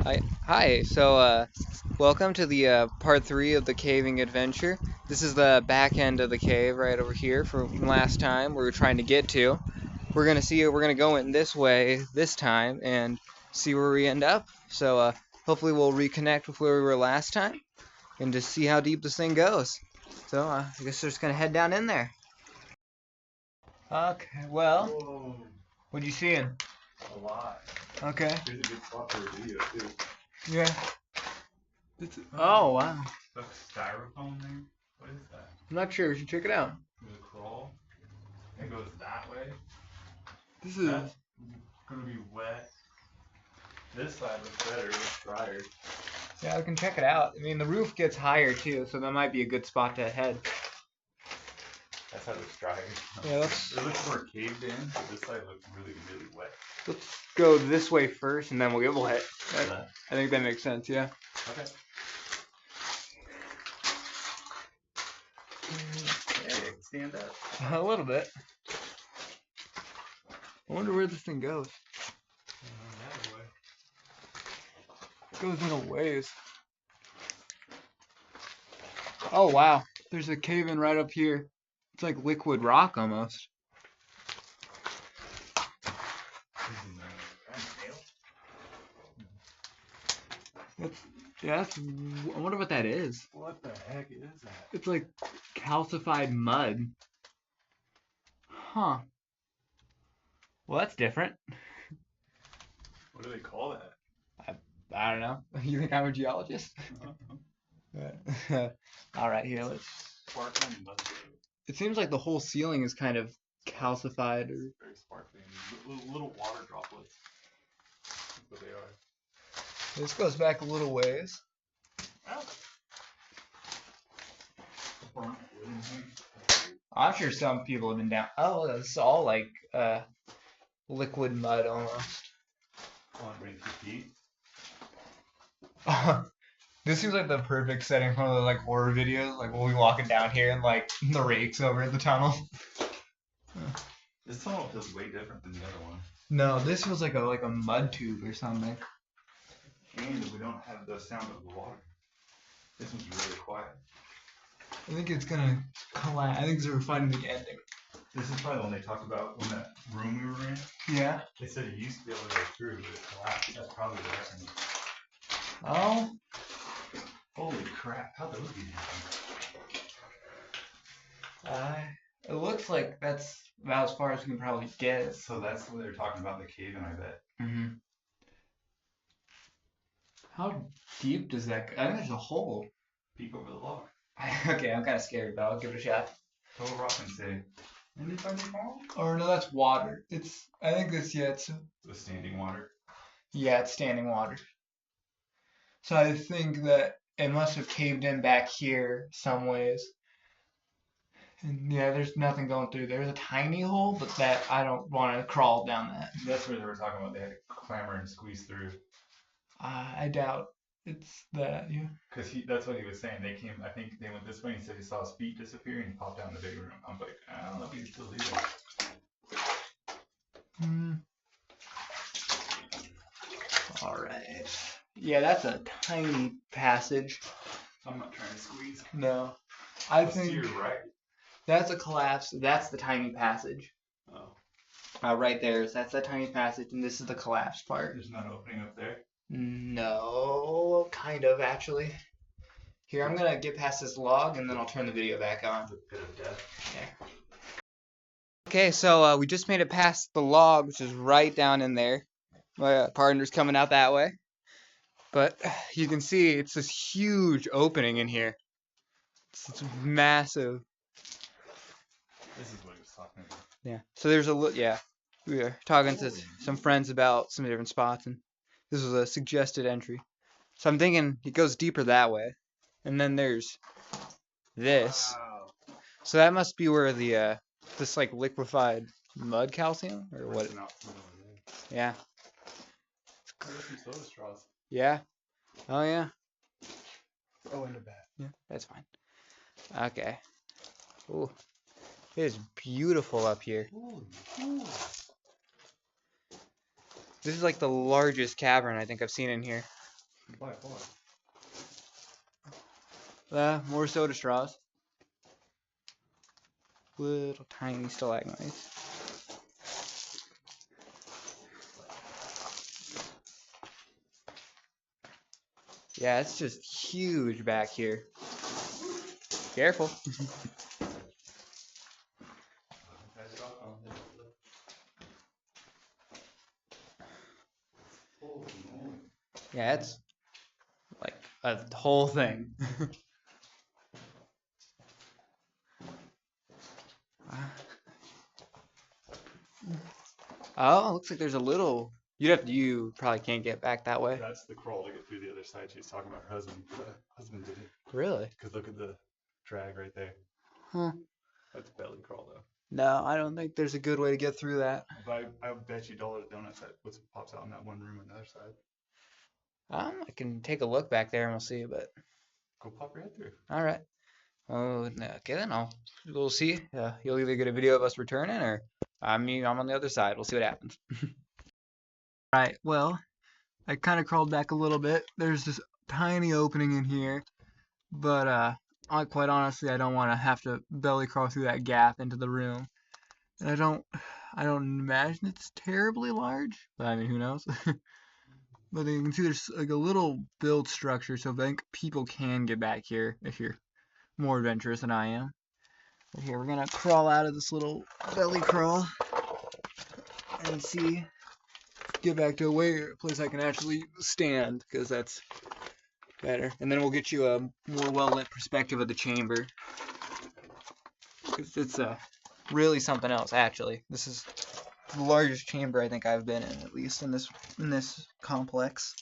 Hi. Welcome to the part three of the caving adventure. This is the back end of the cave right over here from last time we were trying to get to. We're gonna go in this way this time and see where we end up. Hopefully we'll reconnect with where we were last time and just see how deep this thing goes. I guess we're just gonna head down in there. Okay. Well, Whoa, what are you seeing? a lot. Okay. Here's a good spot for a video too. Yeah. Oh wow. That's styrofoam there? What is that? I'm not sure. We should check it out. There's a crawl. It goes that way. This That's gonna be wet. This side looks better, it's drier. Yeah, we can check it out. I mean, the roof gets higher too, so that might be a good spot to head. That side looks drier. Yeah, It looks more caved in, but this side looks really, really wet. let's go this way first, and then we'll get wet. Yeah. I think that makes sense. Yeah. Okay. Hey, stand up. A little bit. I wonder where this thing goes. That way. It goes in a ways. Oh wow, there's a cave in right up here. It's like liquid rock almost. I wonder what that is. What the heck is that? It's like calcified mud. Huh. Well, that's different. What do they call that? I don't know. You think I'm a geologist? All right, here, let's. Sparkling mud. It seems like the whole ceiling is kind of calcified or. Very sparkling. Little water droplets. That's what they are. This goes back a little ways. Burnt wood in here. I'm sure some people have been down. Oh, it's all like liquid mud almost. Come on, bring 2 feet. This seems like the perfect setting for one of the like horror videos. Like we'll be walking down here and like the rake's over the tunnel. This tunnel feels way different than the other one. No, this feels like a mud tube or something. And we don't have the sound of the water. This one's really quiet. I think it's gonna collapse. I think we're finding the ending. This is probably the one they talked about when that room we were in. Yeah. They said it used to be able to go through, but it collapsed. That's probably the reason. Oh. Holy crap, how'd those get in? It looks like that's about as far as we can probably get. So that's what they're talking about in the cave, and I bet. Mm-hmm. How deep does that go? I think there's a hole. Peek over the log. Okay, I'm kind of scared, but I'll give it a shot. Throw a rock and say, anybody home? Or no, that's water. I think it's The standing water. Yeah, it's standing water. So I think that it must have caved in back here some ways. And yeah, there's nothing going through. There's a tiny hole, but that I don't want to crawl down that. That's where they were talking about. They had to clamber and squeeze through. I doubt it's that. Yeah. Because that's what he was saying. They came, I think they went this way and he said he saw his feet disappear and he popped down the big room. I was like, I don't know if he's still leaving. All right. Yeah, that's a tiny passage. I'm not trying to squeeze. No. I think you're right. That's a collapse. That's the tiny passage. Oh. Right there. That's that tiny passage, and this is the collapse part. There's not an opening up there? No, kind of, actually. Here, I'm going to get past this log, and then I'll turn the video back on. The pit of death. Yeah. Okay, so we just made it past the log, which is right down in there. My partner's coming out that way. But you can see it's this huge opening in here. It's massive. This is what he was talking about. Yeah. So there's we were talking to some friends about some different spots, and this was a suggested entry. So I'm thinking it goes deeper that way, and then there's this. Wow. So that must be where the this like liquefied mud calcium or what? Yeah. There's some soda straws. Yeah. Oh yeah. Oh, in the back. Yeah, that's fine. Okay. Ooh. It is beautiful up here. Ooh. This is like the largest cavern I think I've seen in here. By far. More soda straws. Little tiny stalagmites. Yeah, it's just huge back here. Careful. Yeah, it's like a whole thing. Oh, looks like there's a little. You probably can't get back that way. That's the crawl to get through the other side. She's talking about her husband. Her husband did it. Really? Because look at the drag right there. Huh. That's belly crawl though. No, I don't think there's a good way to get through that. But I bet you $1 donuts that pops out in that one room on the other side. I can take a look back there and we'll see, but Go pop your head through. all right. Oh, okay then. We'll see. You'll either get a video of us returning, or I'm on the other side. We'll see what happens. Right. Well, I kind of crawled back a little bit. There's this tiny opening in here, but quite honestly, I don't want to have to belly crawl through that gap into the room. And I don't imagine it's terribly large, but I mean, who knows? But you can see there's like a little build structure, so I think people can get back here if you're more adventurous than I am. But here, we're gonna crawl out of this little belly crawl and see, get back to a place I can actually stand, because that's better. And then we'll get you a more well-lit perspective of the chamber, because it's really something else, actually. This is the largest chamber I think I've been in, at least in this complex.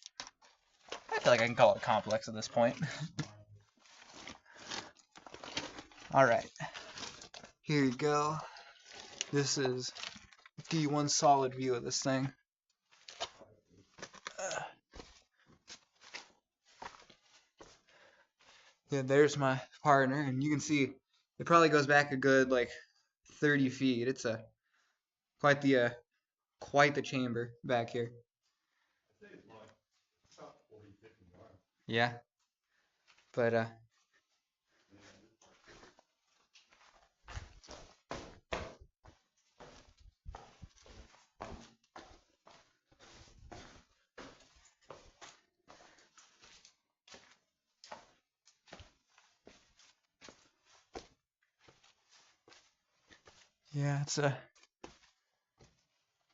I feel like I can call it a complex at this point. All right, here you go. Let's give you one solid view of this thing. Yeah, there's my partner, and you can see it probably goes back a good like 30 feet. It's quite the chamber back here. Yeah, but yeah, it's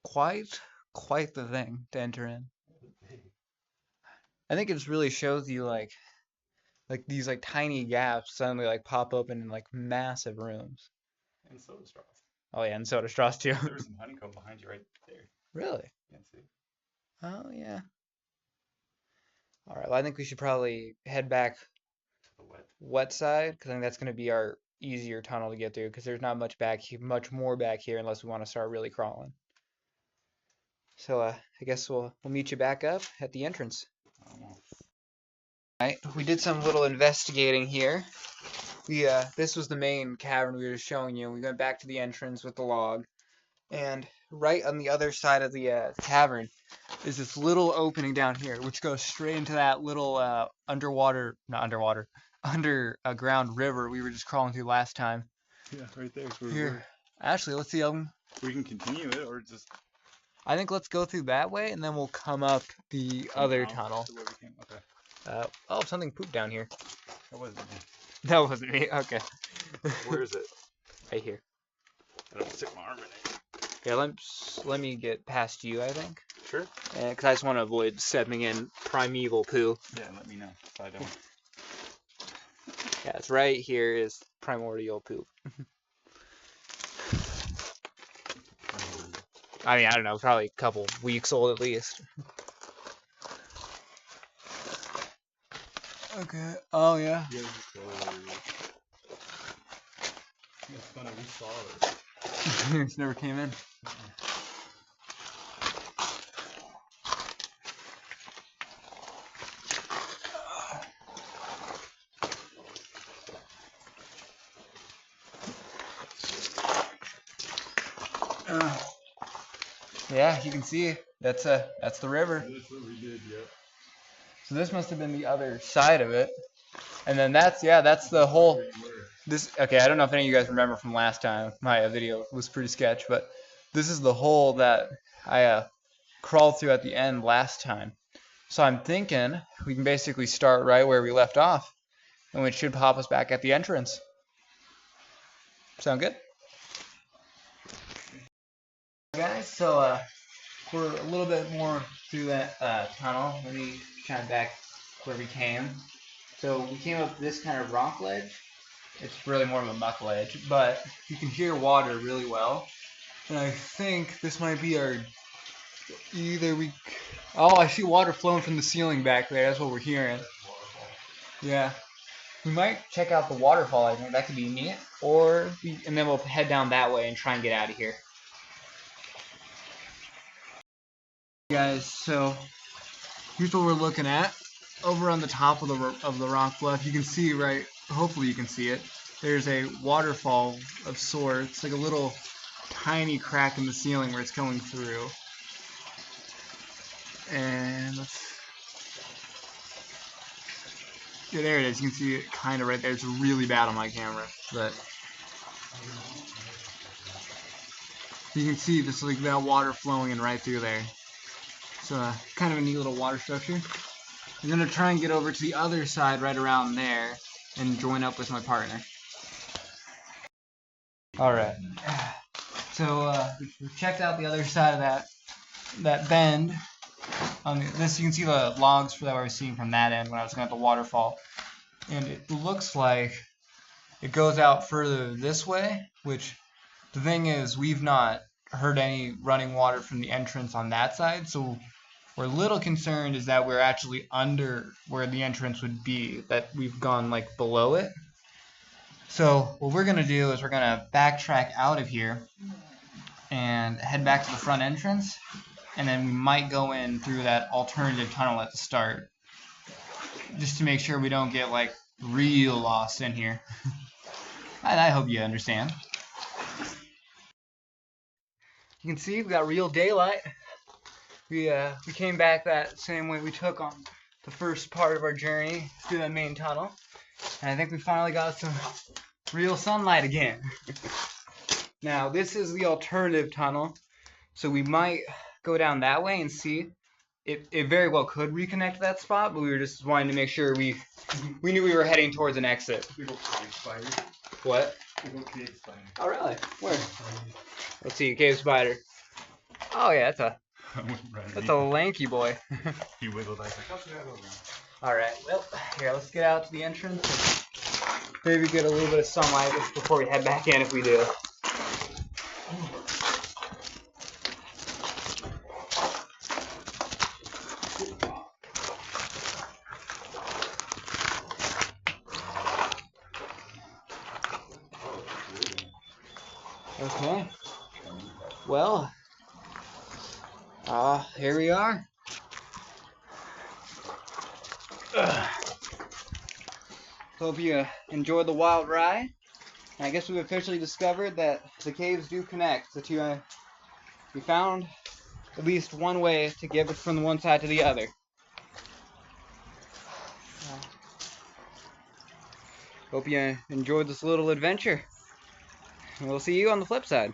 quite the thing to enter in. I think it just really shows you like these like tiny gaps suddenly like pop open in like massive rooms. And soda straws. Oh yeah, and soda straws too. There's some honeycomb behind you right there. Really? Can't see. Oh yeah. All right. Well, I think we should probably head back The wet side, because I think that's going to be our easier tunnel to get through, because there's not much more back here unless we want to start really crawling. So I guess we'll meet you back up at the entrance. Alright, we did some little investigating here. This was the main cavern we were just showing you. We went back to the entrance with the log, and right on the other side of the cavern is this little opening down here, which goes straight into that little underground river we were just crawling through last time. Yeah, right there. Here, actually, let's see. We can continue it, or just. I think let's go through that way, and then we'll come up the other tunnel. Okay. Oh, something pooped down here. That wasn't me. That wasn't me. Okay. Where is it? Right here. I don't stick my arm in it. Yeah, let me get past you, I think. Sure. Because I just want to avoid stepping in primeval poo. Yeah, let me know if I don't. Yeah, it's right here is primordial poop. I mean, I don't know, probably a couple weeks old at least. Okay. Oh yeah. Yeah, it's funny, we saw it. It never came in. Yeah, you can see that's the river. That's what we did, yeah. So this must have been the other side of it. And then that's the whole, okay, I don't know if any of you guys remember from last time. My video was pretty sketch, but this is the hole that I crawled through at the end last time. So I'm thinking we can basically start right where we left off, and it should pop us back at the entrance. Sound good? Guys, so we're a little bit more through that tunnel. Let me shine back where we came. So we came up this kind of rock ledge. It's really more of a muck ledge, but you can hear water really well. And I think this might be our oh, I see water flowing from the ceiling back there. That's what we're hearing. Yeah. We might check out the waterfall. I think that could be neat. And then we'll head down that way and try and get out of here. Guys, so here's what we're looking at. Over on the top of the rock bluff, you can see right. Hopefully you can see it. There's a waterfall of sorts, like a little tiny crack in the ceiling where it's going through. And yeah, there it is. You can see it kind of right there. It's really bad on my camera, but you can see this like that water flowing in right through there. So kind of a neat little water structure. I'm gonna try and get over to the other side right around there and join up with my partner. All right. So we checked out the other side of that bend. On this, you can see the logs that I was seeing from that end when I was looking at the waterfall, and it looks like it goes out further this way. Which the thing is, we've not heard any running water from the entrance on that side, so we're a little concerned is that we're actually under where the entrance would be, that we've gone like below it. So what we're gonna do is we're gonna backtrack out of here and head back to the front entrance, and then we might go in through that alternative tunnel at the start, just to make sure we don't get like real lost in here. I hope you understand. You can see we've got real daylight. We came back that same way we took on the first part of our journey through that main tunnel, and I think we finally got some real sunlight again. Now this is the alternative tunnel, so we might go down that way and see. It very well could reconnect to that spot, but we were just wanting to make sure we knew we were heading towards an exit. What? Oh really? Where? Let's see, cave spider. Oh yeah, that's a lanky boy. He wiggled like Alright, well, here, let's get out to the entrance and maybe get a little bit of sunlight just before we head back in if we do. Okay. Well, here we are. Hope you enjoyed the wild ride. And I guess we've officially discovered that the caves do connect. The two, we found at least one way to get from the one side to the other. Hope you enjoyed this little adventure. We'll see you on the flip side.